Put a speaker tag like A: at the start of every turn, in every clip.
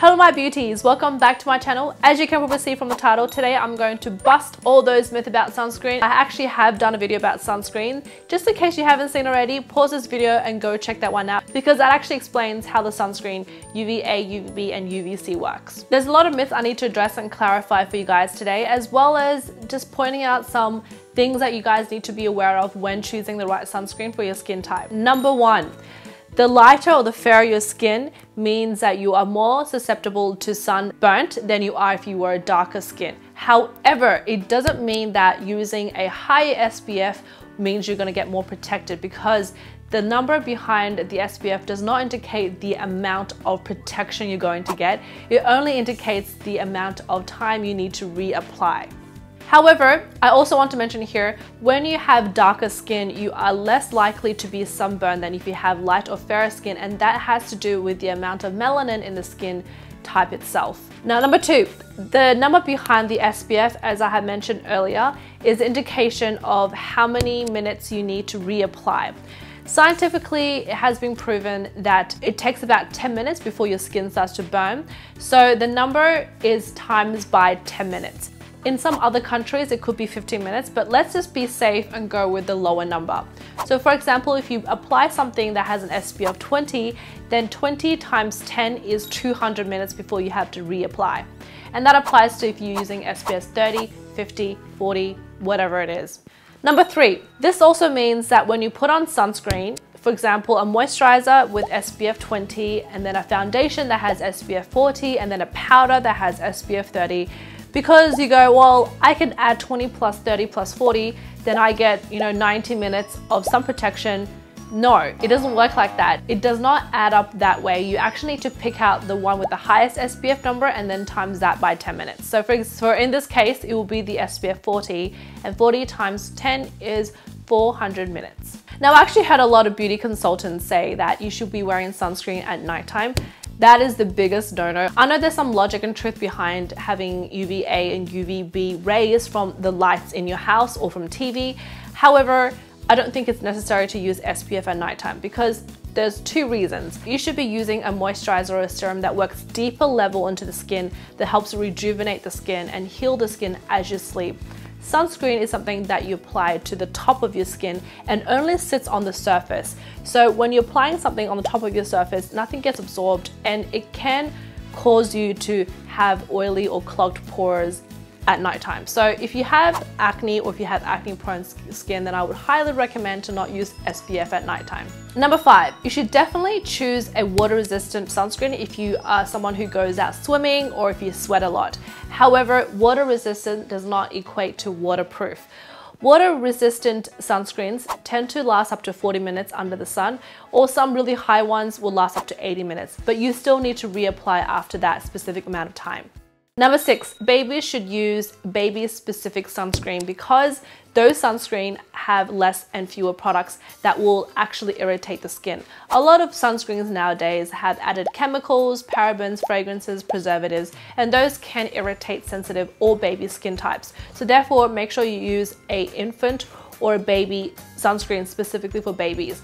A: Hello my beauties, welcome back to my channel. As you can probably see from the title, today I'm going to bust all those myths about sunscreen. I actually have done a video about sunscreen. Just in case you haven't seen already, pause this video and go check that one out because that actually explains how the sunscreen UVA, UVB and UVC works. There's a lot of myths I need to address and clarify for you guys today, as well as just pointing out some things that you guys need to be aware of when choosing the right sunscreen for your skin type. Number one, the lighter or the fairer your skin means that you are more susceptible to sunburnt than you are if you were a darker skin. However, it doesn't mean that using a higher SPF means you're going to get more protected, because the number behind the SPF does not indicate the amount of protection you're going to get. It only indicates the amount of time you need to reapply. However, I also want to mention here, when you have darker skin, you are less likely to be sunburned than if you have light or fairer skin, and that has to do with the amount of melanin in the skin type itself. Now, number two, the number behind the SPF, as I had mentioned earlier, is an indication of how many minutes you need to reapply. Scientifically, it has been proven that it takes about 10 minutes before your skin starts to burn. So the number is times by 10 minutes. In some other countries, it could be 15 minutes, but let's just be safe and go with the lower number. So for example, if you apply something that has an SPF of 20, then 20 times 10 is 200 minutes before you have to reapply. And that applies to if you're using SPF 30, 50, 40, whatever it is. Number three, this also means that when you put on sunscreen, for example, a moisturizer with SPF 20, and then a foundation that has SPF 40, and then a powder that has SPF 30, because you go, well, I can add 20 plus 30 plus 40, then I get, 90 minutes of sun protection. No, it doesn't work like that. It does not add up that way. You actually need to pick out the one with the highest SPF number and then times that by 10 minutes. So for in this case, it will be the SPF 40, and 40 times 10 is 400 minutes. Now, I actually heard a lot of beauty consultants say that you should be wearing sunscreen at nighttime. That is the biggest no-no. I know there's some logic and truth behind having UVA and UVB rays from the lights in your house or from TV. However, I don't think it's necessary to use SPF at nighttime because there's two reasons. You should be using a moisturizer or a serum that works deeper level into the skin, that helps rejuvenate the skin and heal the skin as you sleep. Sunscreen is something that you apply to the top of your skin and only sits on the surface. So when you're applying something on the top of your surface, nothing gets absorbed, and it can cause you to have oily or clogged pores at nighttime. So if you have acne or if you have acne prone skin, then I would highly recommend to not use SPF at nighttime. Number five, you should definitely choose a water resistant sunscreen if you are someone who goes out swimming or if you sweat a lot. However, water resistant does not equate to waterproof. Water resistant sunscreens tend to last up to 40 minutes under the sun, or some really high ones will last up to 80 minutes, but you still need to reapply after that specific amount of time. Number six, babies should use baby-specific sunscreen because those sunscreen have less and fewer products that will actually irritate the skin. A lot of sunscreens nowadays have added chemicals, parabens, fragrances, preservatives, and those can irritate sensitive or baby skin types. So therefore, make sure you use an infant or a baby sunscreen specifically for babies.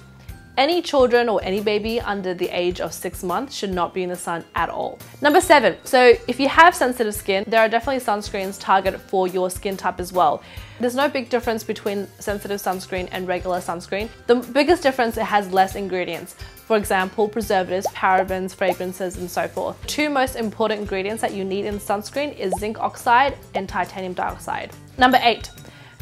A: Any children or any baby under the age of 6 months should not be in the sun at all. Number seven, so if you have sensitive skin, there are definitely sunscreens targeted for your skin type as well. There's no big difference between sensitive sunscreen and regular sunscreen. The biggest difference, it has less ingredients. For example, preservatives, parabens, fragrances, and so forth. Two most important ingredients that you need in sunscreen is zinc oxide and titanium dioxide. Number eight,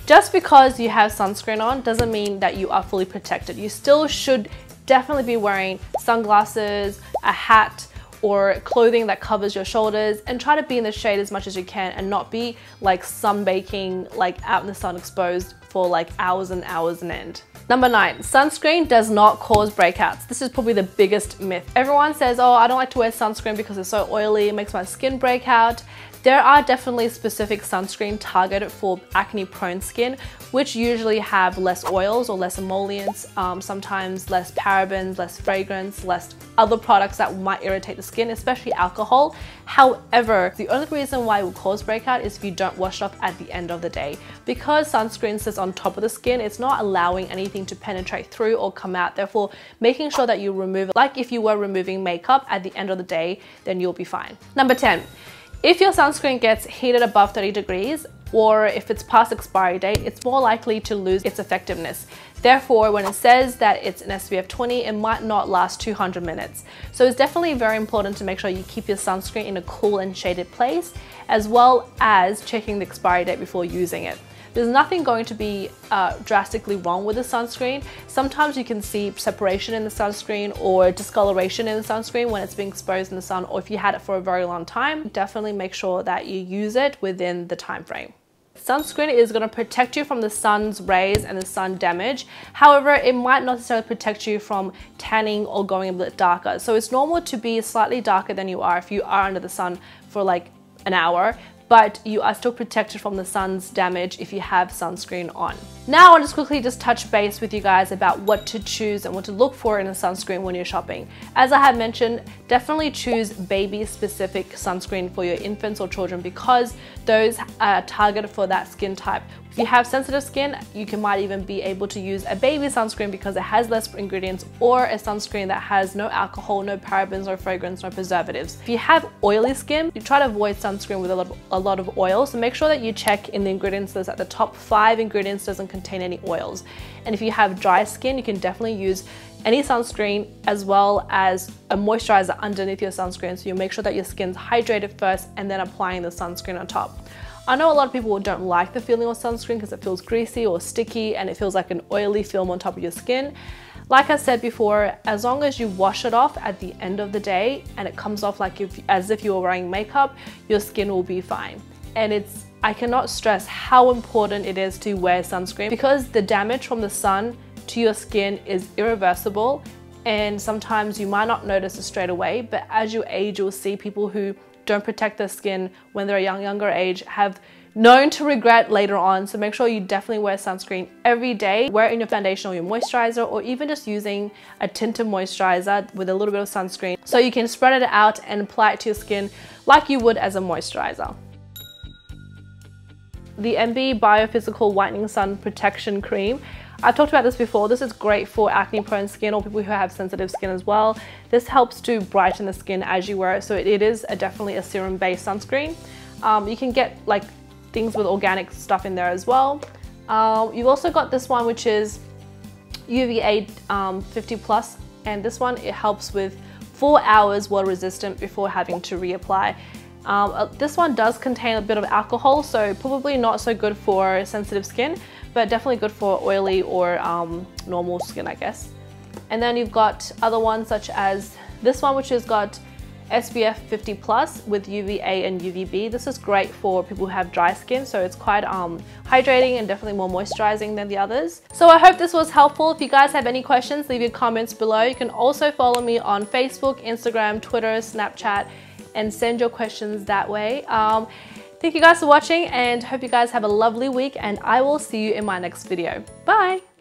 A: just because you have sunscreen on doesn't mean that you are fully protected. You still should definitely be wearing sunglasses, a hat, or clothing that covers your shoulders, and try to be in the shade as much as you can and not be like sunbaking, like out in the sun exposed for like hours and hours on end. Number nine, sunscreen does not cause breakouts. This is probably the biggest myth. Everyone says, oh, I don't like to wear sunscreen because it's so oily, it makes my skin break out. There are definitely specific sunscreen targeted for acne prone skin, which usually have less oils or less emollients, sometimes less parabens, less fragrance, less other products that might irritate the skin, especially alcohol. However, the only reason why it will cause breakout is if you don't wash it off at the end of the day. Because sunscreen sits on top of the skin, it's not allowing anything to penetrate through or come out. Therefore, making sure that you remove it like if you were removing makeup at the end of the day, then you'll be fine. Number 10, if your sunscreen gets heated above 30 degrees, or if it's past expiry date, it's more likely to lose its effectiveness. Therefore, when it says that it's an SPF 20, it might not last 200 minutes. So it's definitely very important to make sure you keep your sunscreen in a cool and shaded place, as well as checking the expiry date before using it. There's nothing going to be drastically wrong with the sunscreen. Sometimes you can see separation in the sunscreen or discoloration in the sunscreen when it's being exposed in the sun, or if you had it for a very long time. Definitely make sure that you use it within the time frame. Sunscreen is going to protect you from the sun's rays and the sun damage. However, it might not necessarily protect you from tanning or going a bit darker. So it's normal to be slightly darker than you are if you are under the sun for like an hour, but you are still protected from the sun's damage if you have sunscreen on. Now I'll just quickly touch base with you guys about what to choose and what to look for in a sunscreen when you're shopping. As I have mentioned, definitely choose baby specific sunscreen for your infants or children, because those are targeted for that skin type. If you have sensitive skin, you might even be able to use a baby sunscreen because it has less ingredients, or a sunscreen that has no alcohol, no parabens, no fragrance, no preservatives. If you have oily skin, you try to avoid sunscreen with a lot of oil, so make sure that you check in the ingredients list that the top 5 ingredients doesn't contain any oils. And if you have dry skin, you can definitely use any sunscreen as well as a moisturizer underneath your sunscreen, so you make sure that your skin's hydrated first and then applying the sunscreen on top. I know a lot of people don't like the feeling of sunscreen because it feels greasy or sticky and it feels like an oily film on top of your skin. Like I said before, as long as you wash it off at the end of the day and it comes off like as if you were wearing makeup, your skin will be fine. And I cannot stress how important it is to wear sunscreen, because the damage from the sun to your skin is irreversible, and sometimes you might not notice it straight away, but as you age, you'll see people who don't protect their skin when they're a younger age have known to regret later on. So make sure you definitely wear sunscreen every day. Wear it in your foundation or your moisturizer, or even just using a tinted moisturizer with a little bit of sunscreen, so you can spread it out and apply it to your skin like you would as a moisturizer. The MB Biophysical Whitening Sun Protection Cream. I've talked about this before. This is great for acne prone skin or people who have sensitive skin as well. This helps to brighten the skin as you wear it, so it is definitely a serum based sunscreen. You can get like things with organic stuff in there as well. You've also got this one, which is UVA 50+, and this one, it helps with 4 hours water resistant before having to reapply. This one does contain a bit of alcohol, so probably not so good for sensitive skin, but definitely good for oily or normal skin, I guess. And then you've got other ones such as this one, which has got SPF 50+ with UVA and UVB. This is great for people who have dry skin, so it's quite hydrating and definitely more moisturizing than the others. So I hope this was helpful. If you guys have any questions, leave your comments below. You can also follow me on Facebook, Instagram, Twitter, Snapchat, and send your questions that way. Thank you guys for watching, and hope you guys have a lovely week, and I will see you in my next video. Bye!